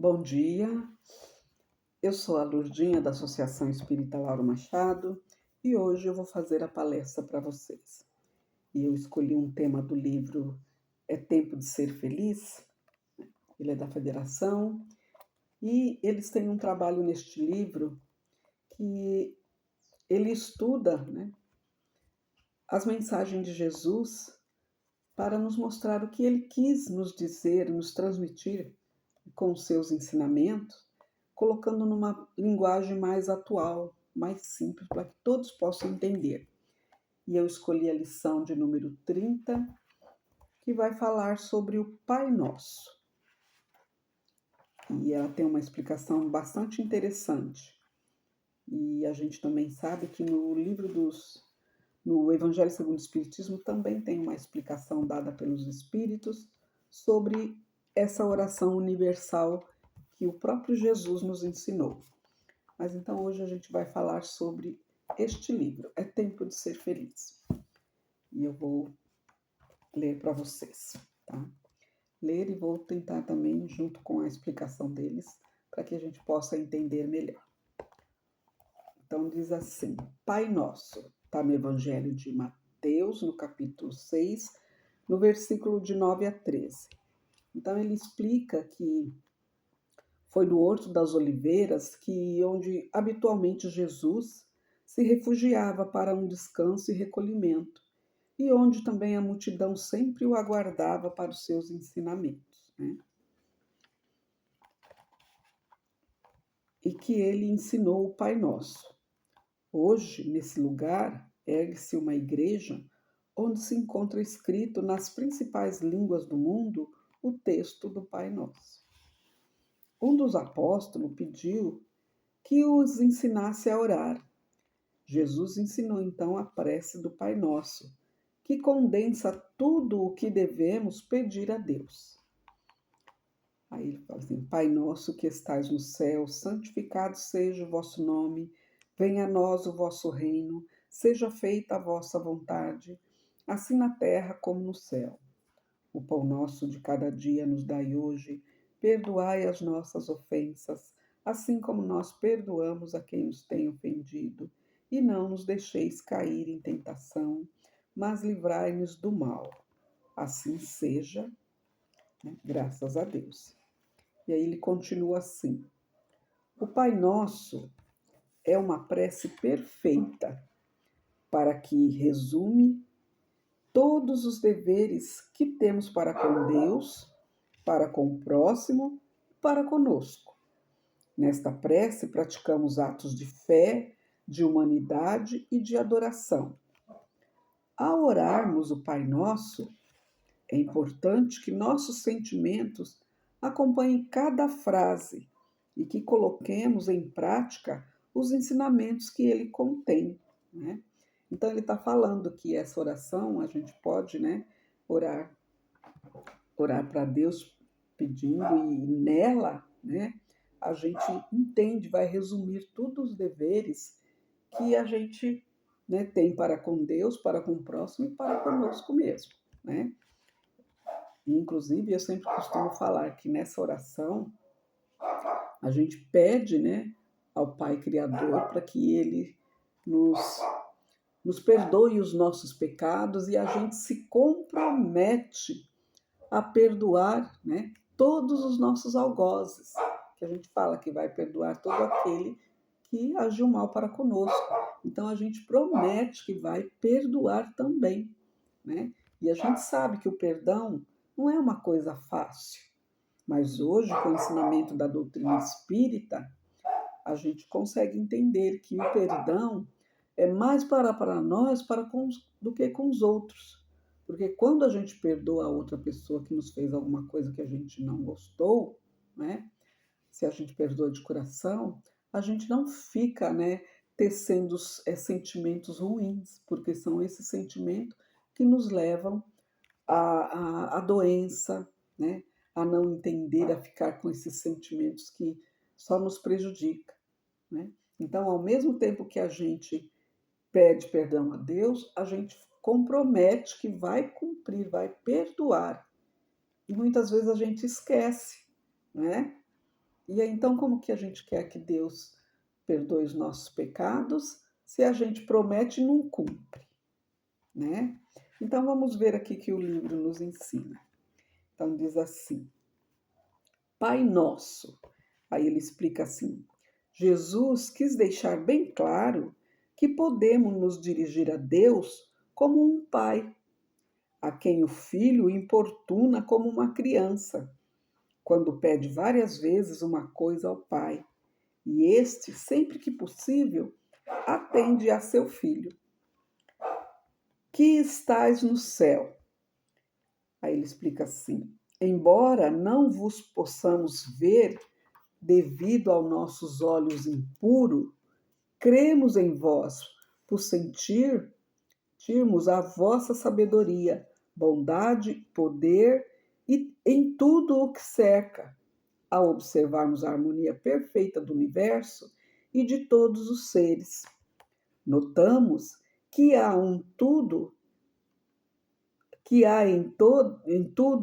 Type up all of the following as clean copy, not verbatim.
Bom dia, eu sou a Lurdinha da Associação Espírita Lauro Machado e hoje eu vou fazer a palestra para vocês. E eu escolhi um tema do livro É Tempo de Ser Feliz, ele é da Federação, e eles têm um trabalho neste livro que ele estuda, as mensagens de Jesus para nos mostrar o que ele quis nos dizer, nos transmitir com os seus ensinamentos, colocando numa linguagem mais atual, mais simples, para que todos possam entender. E eu escolhi a lição de número 30, que vai falar sobre o Pai Nosso. E ela tem uma explicação bastante interessante. E a gente também sabe que no Evangelho segundo o Espiritismo também tem uma explicação dada pelos Espíritos sobre essa oração universal que o próprio Jesus nos ensinou. Mas então hoje a gente vai falar sobre este livro, É Tempo de Ser Feliz. E eu vou ler para vocês, tá? Ler e vou tentar também, junto com a explicação deles, para que a gente possa entender melhor. Então diz assim: Pai Nosso, está no Evangelho de Mateus, no capítulo 6, no versículo de 9 a 13. Então ele explica que foi no Horto das Oliveiras onde habitualmente Jesus se refugiava para um descanso e recolhimento, e onde também a multidão sempre o aguardava para os seus ensinamentos, E que ele ensinou o Pai Nosso. Hoje, nesse lugar, ergue-se uma igreja onde se encontra escrito nas principais línguas do mundo o texto do Pai Nosso. Um dos apóstolos pediu que os ensinasse a orar. Jesus ensinou então a prece do Pai Nosso, que condensa tudo o que devemos pedir a Deus. Aí ele fala assim: Pai nosso que estais no céu, santificado seja o vosso nome, venha a nós o vosso reino, seja feita a vossa vontade, assim na terra como no céu. O pão nosso de cada dia nos dai hoje, perdoai as nossas ofensas, assim como nós perdoamos a quem nos tem ofendido, e não nos deixeis cair em tentação, mas livrai-nos do mal. Assim seja, graças a Deus. E aí ele continua assim: O Pai Nosso é uma prece perfeita para que resume todos os deveres que temos para com Deus, para com o próximo, para conosco. Nesta prece, praticamos atos de fé, de humanidade e de adoração. Ao orarmos o Pai Nosso, é importante que nossos sentimentos acompanhem cada frase e que coloquemos em prática os ensinamentos que ele contém, Então, ele está falando que essa oração a gente pode, orar, orar para Deus pedindo e nela, a gente entende, vai resumir todos os deveres que a gente tem para com Deus, para com o próximo e para conosco mesmo, E, inclusive, eu sempre costumo falar que nessa oração a gente pede, ao Pai Criador para que Ele nos perdoe os nossos pecados e a gente se compromete a perdoar, todos os nossos algozes, que a gente fala que vai perdoar todo aquele que agiu mal para conosco. Então a gente promete que vai perdoar também, E a gente sabe que o perdão não é uma coisa fácil, mas hoje, com o ensinamento da doutrina espírita, a gente consegue entender que o perdão é mais para nós do que com os outros. Porque quando a gente perdoa a outra pessoa que nos fez alguma coisa que a gente não gostou, se a gente perdoa de coração, a gente não fica, tecendo sentimentos ruins, porque são esses sentimentos que nos levam à doença, a não entender, a ficar com esses sentimentos que só nos prejudicam. Então, ao mesmo tempo que a gente pede perdão a Deus, a gente compromete que vai cumprir, vai perdoar. E muitas vezes a gente esquece, E aí, então, como que a gente quer que Deus perdoe os nossos pecados se a gente promete e não cumpre, né? Então, vamos ver aqui que o livro nos ensina. Então, diz assim: Pai Nosso. Aí ele explica assim: Jesus quis deixar bem claro que podemos nos dirigir a Deus como um pai, a quem o filho importuna como uma criança, quando pede várias vezes uma coisa ao pai, e este, sempre que possível, atende a seu filho. Que estás no céu. Aí ele explica assim: embora não vos possamos ver devido aos nossos olhos impuros, cremos em vós, por sentirmos a vossa sabedoria, bondade, poder e em tudo o que cerca, ao observarmos a harmonia perfeita do universo e de todos os seres. Notamos que há em tudo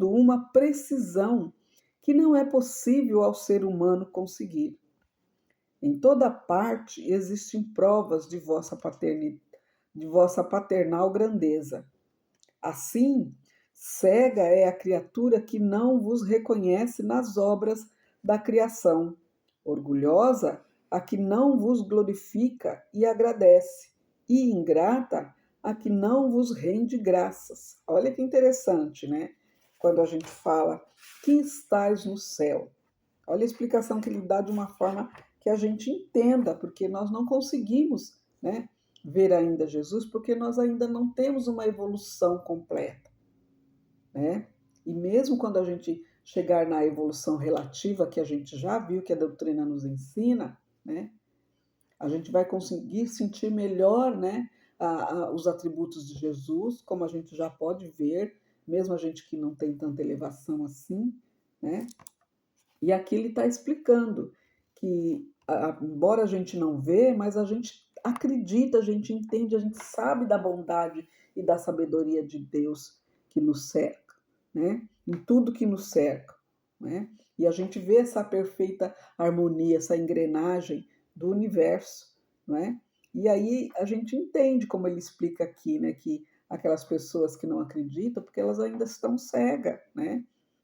uma precisão que não é possível ao ser humano conseguir. Em toda parte existem provas de vossa paternal grandeza. Assim, cega é a criatura que não vos reconhece nas obras da criação, orgulhosa a que não vos glorifica e agradece, e ingrata a que não vos rende graças. Olha que interessante, né? Quando a gente fala que estais no céu. Olha a explicação que ele dá de uma forma que a gente entenda, porque nós não conseguimos, né, ver ainda Jesus, porque nós ainda não temos uma evolução completa, né? E mesmo quando a gente chegar na evolução relativa, que a gente já viu que a doutrina nos ensina, né, a gente vai conseguir sentir melhor, né, os atributos de Jesus, como a gente já pode ver, mesmo a gente que não tem tanta elevação assim, né? E aqui ele está explicando que, embora a gente não vê, mas a gente acredita, a gente entende, a gente sabe da bondade e da sabedoria de Deus que nos cerca, né? Em tudo que nos cerca, né? E a gente vê essa perfeita harmonia, essa engrenagem do universo, né? E aí a gente entende como ele explica aqui, né? Que aquelas pessoas que não acreditam, porque elas ainda estão cegas, né?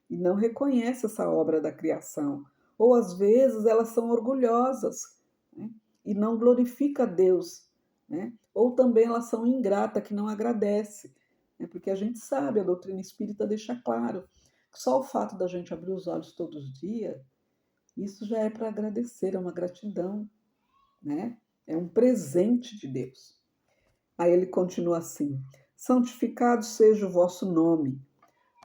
E não reconhecem essa obra da criação. Ou às vezes elas são orgulhosas, né? E não glorificam a Deus, né? Ou também elas são ingratas, que não agradecem, né? Porque a gente sabe, a doutrina espírita deixa claro que só o fato da gente abrir os olhos todos os dias, isso já é para agradecer, é uma gratidão, né? É um presente de Deus. Aí ele continua assim: santificado seja o vosso nome.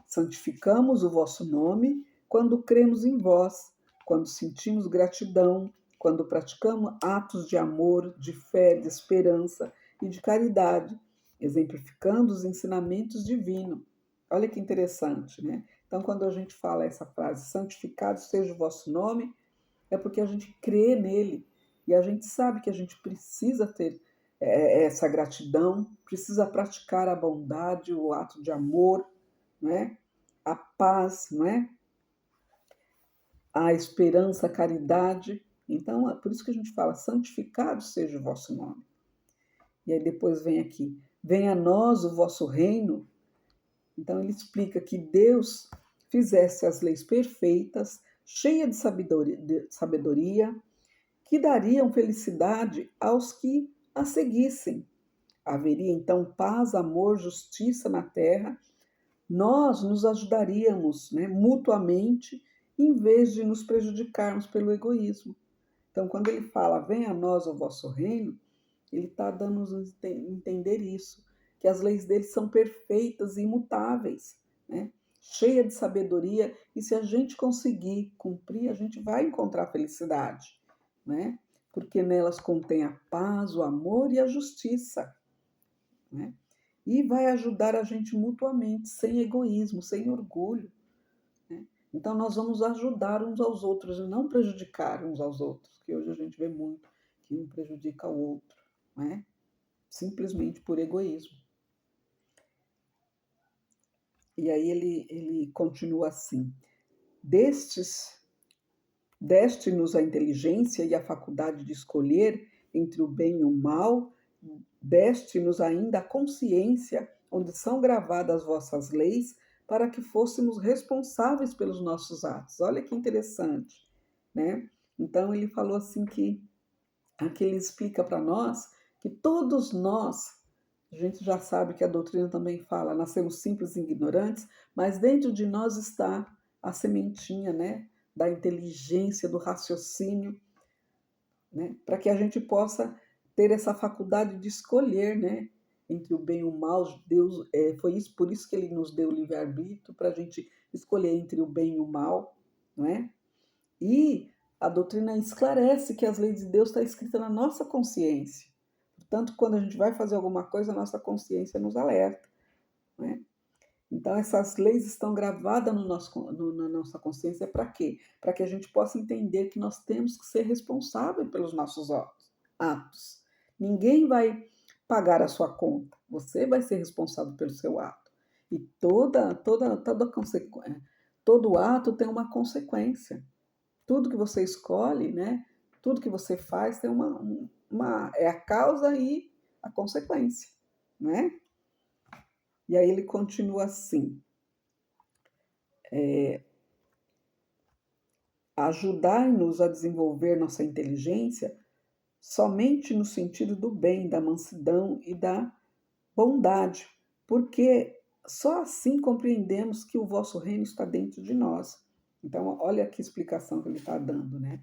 Santificamos o vosso nome quando cremos em vós, quando sentimos gratidão, quando praticamos atos de amor, de fé, de esperança e de caridade, exemplificando os ensinamentos divinos. Olha que interessante, né? Então, quando a gente fala essa frase, santificado seja o vosso nome, é porque a gente crê nele e a gente sabe que a gente precisa ter essa gratidão, precisa praticar a bondade, o ato de amor, né? A paz, não é? A esperança, a caridade. Então, é por isso que a gente fala, santificado seja o vosso nome. E aí depois vem aqui, venha a nós o vosso reino. Então ele explica que Deus fizesse as leis perfeitas, cheias de sabedoria, que dariam felicidade aos que a seguissem. Haveria então paz, amor, justiça na terra. Nós nos ajudaríamos, né, mutuamente, em vez de nos prejudicarmos pelo egoísmo. Então, quando ele fala, venha a nós o vosso reino, ele está dando-nos a entender isso, que as leis dele são perfeitas e imutáveis, né? Cheia de sabedoria, e se a gente conseguir cumprir, a gente vai encontrar felicidade, né? Porque nelas contém a paz, o amor e a justiça, né? E vai ajudar a gente mutuamente, sem egoísmo, sem orgulho, né? Então nós vamos ajudar uns aos outros e não prejudicar uns aos outros, que hoje a gente vê muito que um prejudica o outro, né? Simplesmente por egoísmo. E aí ele continua assim: destes Deste-nos a inteligência e a faculdade de escolher entre o bem e o mal, deste-nos ainda a consciência, onde são gravadas as vossas leis, para que fôssemos responsáveis pelos nossos atos. Olha que interessante, né? Então ele falou assim que aqui ele explica para nós que todos nós, a gente já sabe que a doutrina também fala, nascemos simples e ignorantes, mas dentro de nós está a sementinha, né, da inteligência, do raciocínio, né, para que a gente possa ter essa faculdade de escolher, né, entre o bem e o mal. Deus, foi isso, por isso que ele nos deu o livre-arbítrio, para a gente escolher entre o bem e o mal, não é? E a doutrina esclarece que as leis de Deus estão escritas na nossa consciência. Portanto, quando a gente vai fazer alguma coisa, a nossa consciência nos alerta, né? Então, essas leis estão gravadas na nossa consciência para quê? Para que a gente possa entender que nós temos que ser responsáveis pelos nossos atos. Ninguém vai pagar a sua conta. Você vai ser responsável pelo seu ato. E todo ato tem uma consequência. Tudo que você escolhe, né? Tudo que você faz tem é a causa e a consequência, né? E aí ele continua assim: ajudai-nos a desenvolver nossa inteligência somente no sentido do bem, da mansidão e da bondade, porque só assim compreendemos que o vosso reino está dentro de nós. Então, olha que explicação que ele está dando, né?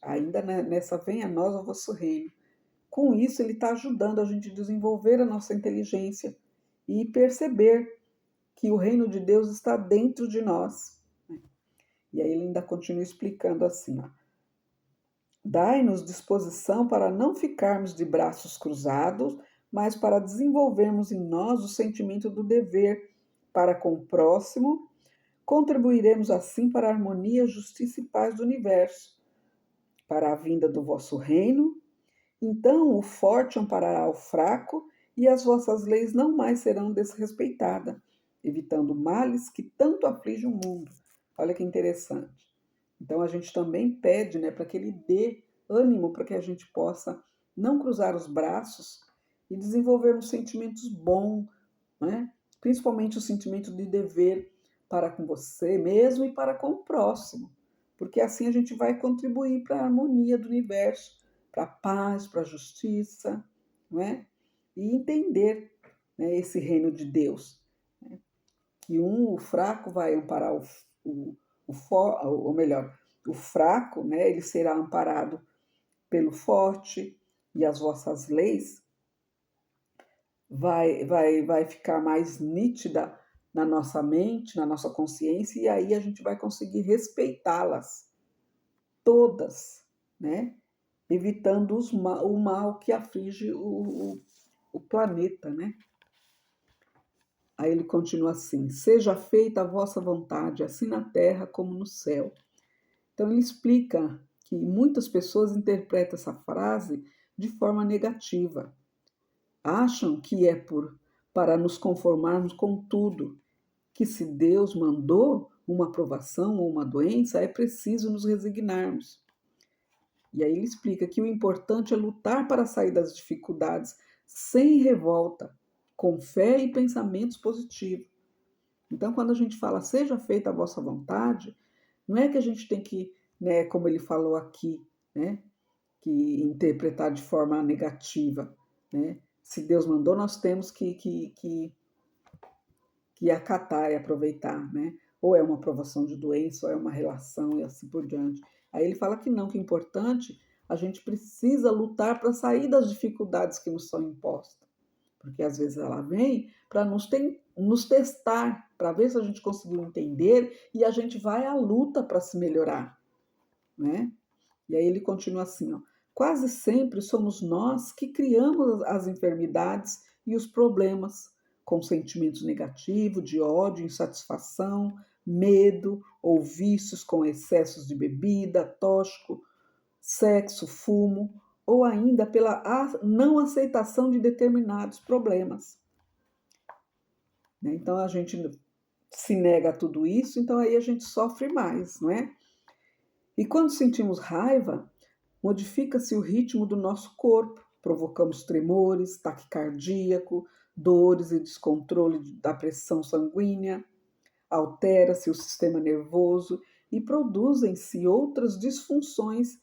Ainda nessa venha a nós o vosso reino. Com isso, ele está ajudando a gente a desenvolver a nossa inteligência e perceber que o reino de Deus está dentro de nós. E aí ele ainda continua explicando assim, ó: dai-nos disposição para não ficarmos de braços cruzados, mas para desenvolvermos em nós o sentimento do dever para com o próximo. Contribuiremos assim para a harmonia, justiça e paz do universo, para a vinda do vosso reino. Então o forte amparará o fraco, e as vossas leis não mais serão desrespeitadas, evitando males que tanto afligem o mundo. Olha que interessante. Então a gente também pede, né, para que ele dê ânimo para que a gente possa não cruzar os braços e desenvolvermos sentimentos bons, né? Principalmente o sentimento de dever para com você mesmo e para com o próximo, porque assim a gente vai contribuir para a harmonia do universo, para a paz, para a justiça, não é? E entender, né, esse reino de Deus, né? Que o fraco vai amparar ou melhor, o fraco, né, ele será amparado pelo forte, e as vossas leis vai ficar mais nítida na nossa mente, na nossa consciência, e aí a gente vai conseguir respeitá-las todas, né? Evitando o mal que aflige o planeta, né? Aí ele continua assim: seja feita a vossa vontade, assim na terra como no céu. Então ele explica que muitas pessoas interpretam essa frase de forma negativa. Acham que é para nos conformarmos com tudo, que se Deus mandou uma provação ou uma doença, é preciso nos resignarmos. E aí ele explica que o importante é lutar para sair das dificuldades sem revolta, com fé e pensamentos positivos. Então, quando a gente fala seja feita a vossa vontade, não é que a gente tem que, né, como ele falou aqui, né, que interpretar de forma negativa, né? Se Deus mandou, nós temos que acatar e aproveitar, né? Ou é uma provação de doença, ou é uma relação e assim por diante. Aí ele fala que não, que é importante, a gente precisa lutar para sair das dificuldades que nos são impostas. Porque às vezes ela vem para nos testar, para ver se a gente conseguiu entender, e a gente vai à luta para se melhorar, né? E aí ele continua assim, ó: quase sempre somos nós que criamos as enfermidades e os problemas, com sentimentos negativos, de ódio, insatisfação, medo ou vícios com excessos de bebida, tóxico, sexo, fumo, ou ainda pela não aceitação de determinados problemas, né? Então a gente se nega a tudo isso, então aí a gente sofre mais, não é? E quando sentimos raiva, modifica-se o ritmo do nosso corpo, provocamos tremores, taque cardíaco, dores e descontrole da pressão sanguínea, altera-se o sistema nervoso e produzem-se outras disfunções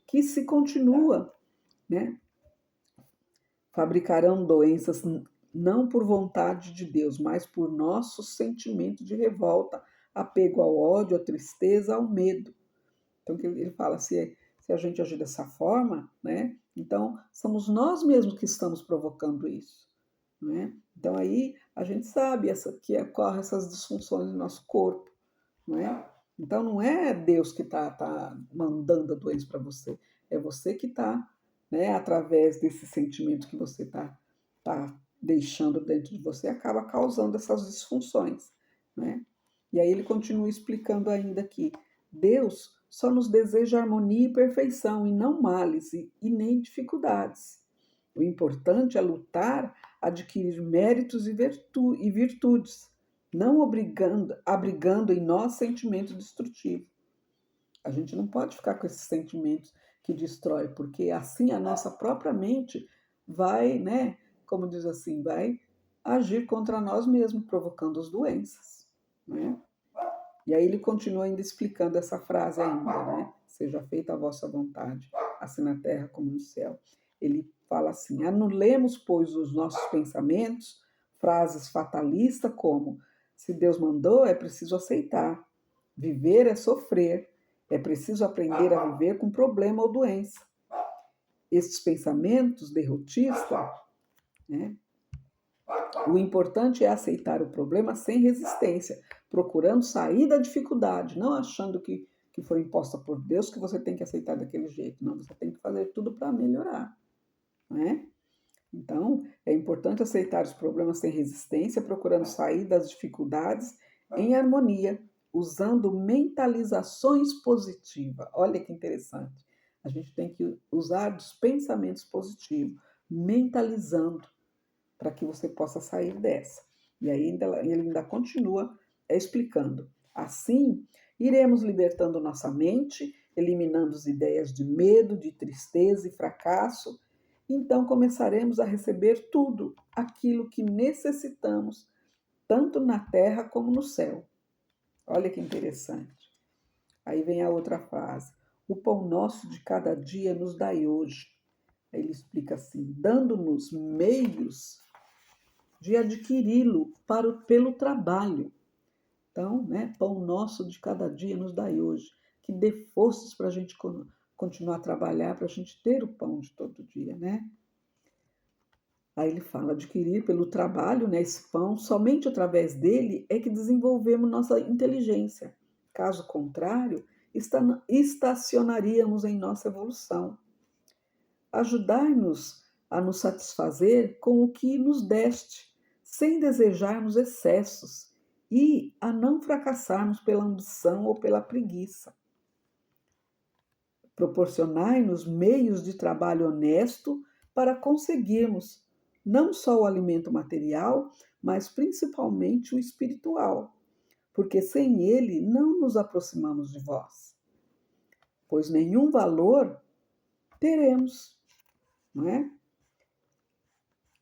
que se continua, né? Fabricarão doenças não por vontade de Deus, mas por nosso sentimento de revolta, apego ao ódio, à tristeza, ao medo. Então, ele fala, se a gente agir dessa forma, né? Então, somos nós mesmos que estamos provocando isso. Né? Então, aí a gente sabe que ocorrem essas disfunções no nosso corpo. Não é? Então, não é Deus que tá mandando a doença para você, é você que está, né, através desse sentimento que você tá deixando dentro de você, acaba causando essas disfunções. Né? E aí ele continua explicando ainda que Deus só nos deseja harmonia e perfeição, e não males e nem dificuldades. O importante é lutar, adquirir méritos e virtudes, não abrigando em nós sentimento destrutivo. A gente não pode ficar com esses sentimentos que destrói, porque assim a nossa própria mente vai, né, como diz assim, vai agir contra nós mesmos, provocando as doenças. Né? E aí ele continua ainda explicando essa frase ainda, né? Seja feita a vossa vontade, assim na terra como no céu. Ele fala assim: anulemos, pois, os nossos pensamentos, frases fatalistas como: se Deus mandou, é preciso aceitar. Viver é sofrer. É preciso aprender a viver com problema ou doença. Estes pensamentos derrotistas, né? O importante é aceitar o problema sem resistência, procurando sair da dificuldade, não achando que foi imposta por Deus que você tem que aceitar daquele jeito. Não, você tem que fazer tudo para melhorar. Né? Então, é importante aceitar os problemas sem resistência, procurando sair das dificuldades em harmonia, usando mentalizações positivas. Olha que interessante. A gente tem que usar os pensamentos positivos, mentalizando, para que você possa sair dessa. E aí ele ainda continua explicando. Assim, iremos libertando nossa mente, eliminando as ideias de medo, de tristeza e fracasso. Então começaremos a receber tudo aquilo que necessitamos, tanto na terra como no céu. Olha que interessante. Aí vem a outra frase. O pão nosso de cada dia nos dai hoje. Aí ele explica assim, dando-nos meios de adquiri-lo pelo trabalho. Então, né, pão nosso de cada dia nos dai hoje, que dê forças para a gente continuar a trabalhar, para a gente ter o pão de todo dia, né? Aí ele fala, adquirir pelo trabalho, né, esse pão, somente através dele é que desenvolvemos nossa inteligência. Caso contrário, estacionaríamos em nossa evolução. Ajudai-nos a nos satisfazer com o que nos deste, sem desejarmos excessos, e a não fracassarmos pela ambição ou pela preguiça. Proporcionai-nos meios de trabalho honesto para conseguirmos não só o alimento material, mas principalmente o espiritual, porque sem ele não nos aproximamos de vós, pois nenhum valor teremos, não é?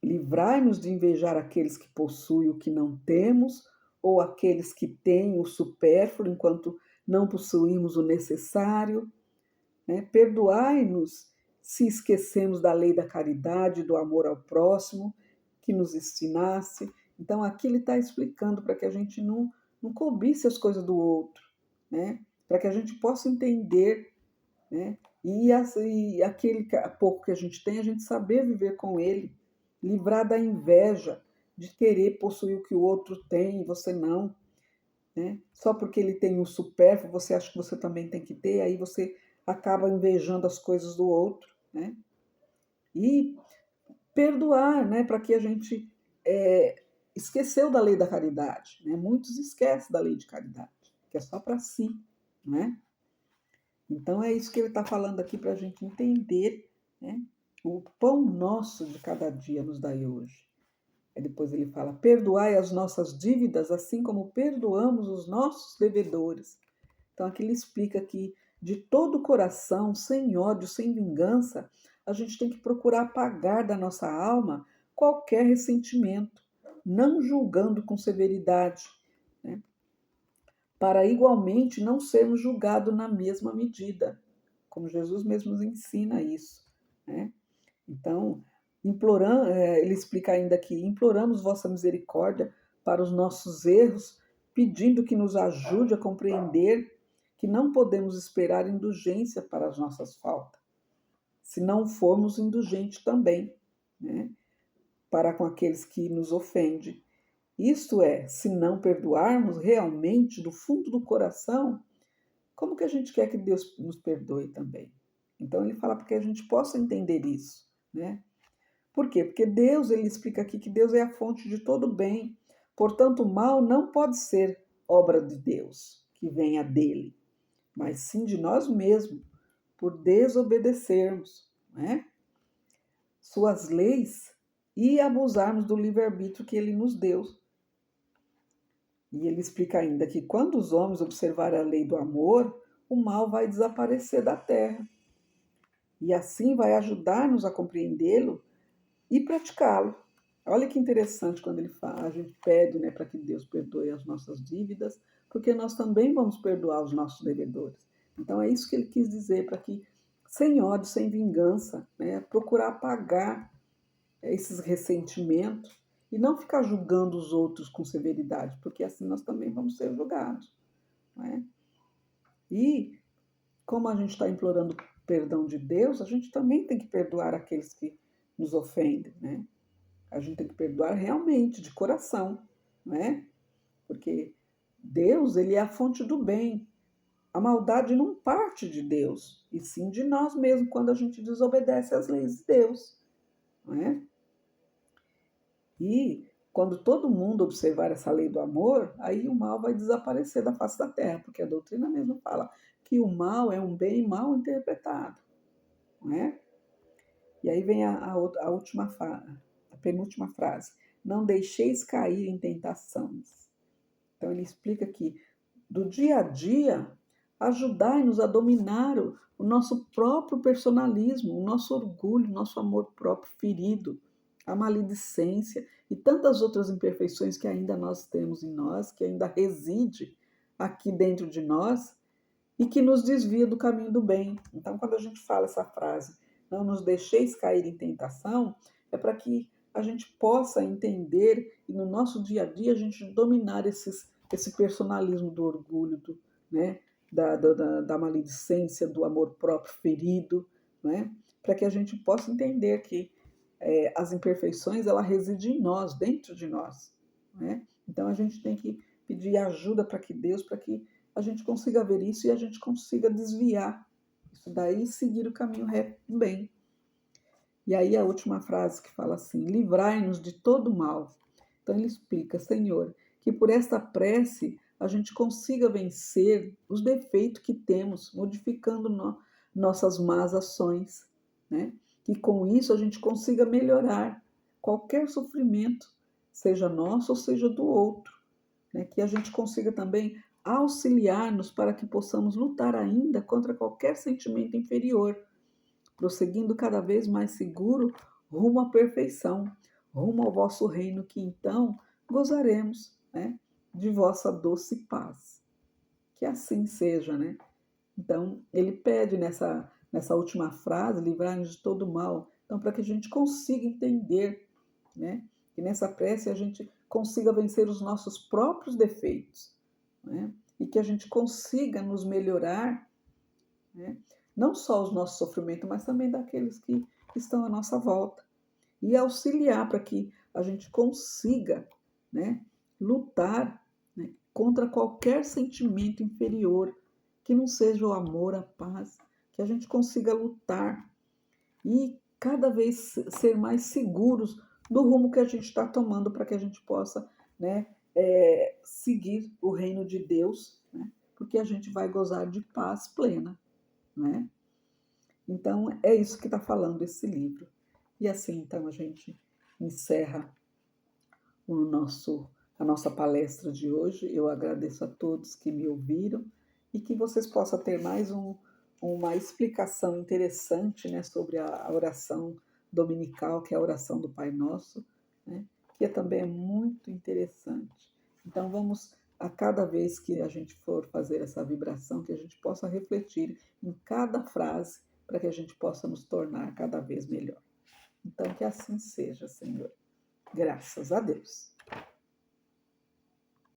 Livrai-nos de invejar aqueles que possuem o que não temos, ou aqueles que têm o supérfluo enquanto não possuímos o necessário. Né? Perdoai-nos se esquecemos da lei da caridade, do amor ao próximo, que nos ensinasse. Então, aqui ele está explicando para que a gente não cobice as coisas do outro, né? Para que a gente possa entender, né? E aquele pouco que a gente tem, a gente saber viver com ele, livrar da inveja, de querer possuir o que o outro tem e você não. Né? Só porque ele tem o supérfluo, você acha que você também tem que ter, aí você acaba invejando as coisas do outro. Né? E perdoar, né? Para que a gente esqueceu da lei da caridade. Né? Muitos esquecem da lei de caridade, que é só para si. Né? Então é isso que ele está falando aqui para a gente entender, né? O pão nosso de cada dia nos dai hoje. Aí depois ele fala, perdoai as nossas dívidas, assim como perdoamos os nossos devedores. Então aqui ele explica que de todo o coração, sem ódio, sem vingança, a gente tem que procurar apagar da nossa alma qualquer ressentimento, não julgando com severidade, né? Para igualmente não sermos julgados na mesma medida, como Jesus mesmo nos ensina isso, né? Então, ele explica ainda que imploramos vossa misericórdia para os nossos erros, pedindo que nos ajude a compreender que não podemos esperar indulgência para as nossas faltas, se não formos indulgentes também, né, para com aqueles que nos ofendem. Isto é, se não perdoarmos realmente do fundo do coração, como que a gente quer que Deus nos perdoe também? Então ele fala para que a gente possa entender isso, né? Por quê? Porque Deus, ele explica aqui que Deus é a fonte de todo bem. Portanto, o mal não pode ser obra de Deus, que venha dele, mas sim de nós mesmos, por desobedecermos, né, suas leis e abusarmos do livre-arbítrio que ele nos deu. E ele explica ainda que quando os homens observarem a lei do amor, o mal vai desaparecer da terra. E assim vai ajudar-nos a compreendê-lo e praticá-lo. Olha que interessante quando ele fala, a gente pede, né, para que Deus perdoe as nossas dívidas, porque nós também vamos perdoar os nossos devedores. Então é isso que ele quis dizer, para que, sem ódio, sem vingança, né, procurar apagar esses ressentimentos e não ficar julgando os outros com severidade, porque assim nós também vamos ser julgados. Né? E como a gente está implorando perdão de Deus, a gente também tem que perdoar aqueles que nos ofendem, né? A gente tem que perdoar realmente, de coração, né? Porque Deus, ele é a fonte do bem. A maldade não parte de Deus, e sim de nós mesmos, quando a gente desobedece às leis de Deus, não é? E quando todo mundo observar essa lei do amor, aí o mal vai desaparecer da face da terra, porque a doutrina mesmo fala que o mal é um bem mal interpretado, não é? E aí vem a última a penúltima frase. Não deixeis cair em tentações. Então ele explica que do dia a dia, ajudai-nos a dominar o nosso próprio personalismo, o nosso orgulho, o nosso amor próprio ferido, a maledicência e tantas outras imperfeições que ainda nós temos em nós, que ainda reside aqui dentro de nós e que nos desvia do caminho do bem. Então, quando a gente fala essa frase, não nos deixeis cair em tentação, é para que a gente possa entender e no nosso dia a dia a gente dominar esse personalismo do orgulho, né, da maledicência, do amor próprio ferido, né, para que a gente possa entender que as imperfeições ela residem em nós, dentro de nós. Né? Então a gente tem que pedir ajuda para que Deus, para que a gente consiga ver isso e a gente consiga desviar isso daí e seguir o caminho reto do bem. E aí a última frase que fala assim: livrai-nos de todo mal. Então ele explica, Senhor, que por esta prece a gente consiga vencer os defeitos que temos, modificando nossas más ações, né? Que com isso a gente consiga melhorar qualquer sofrimento, seja nosso ou seja do outro, né? Que a gente consiga também auxiliar-nos para que possamos lutar ainda contra qualquer sentimento inferior, prosseguindo cada vez mais seguro rumo à perfeição, rumo ao vosso reino, que então gozaremos, né, de vossa doce paz. Que assim seja, né? Então, ele pede nessa última frase, livrar-nos de todo mal, então, para que a gente consiga entender, né, que nessa prece a gente consiga vencer os nossos próprios defeitos, né, e que a gente consiga nos melhorar, né, não só os nossos sofrimentos, mas também daqueles que estão à nossa volta, e auxiliar para que a gente consiga, né, lutar, né, contra qualquer sentimento inferior, que não seja o amor, a paz, que a gente consiga lutar e cada vez ser mais seguros do rumo que a gente está tomando para que a gente possa, né, seguir o reino de Deus, né, porque a gente vai gozar de paz plena, né? Então é isso que está falando esse livro. E assim então a gente encerra o a nossa palestra de hoje. Eu agradeço a todos que me ouviram e que vocês possam ter mais uma explicação interessante, né, sobre a oração dominical, que é a oração do Pai Nosso, né, que também é muito interessante. Então, vamos, a cada vez que a gente for fazer essa vibração, que a gente possa refletir em cada frase, para que a gente possa nos tornar cada vez melhor. Então, que assim seja, Senhor. Graças a Deus.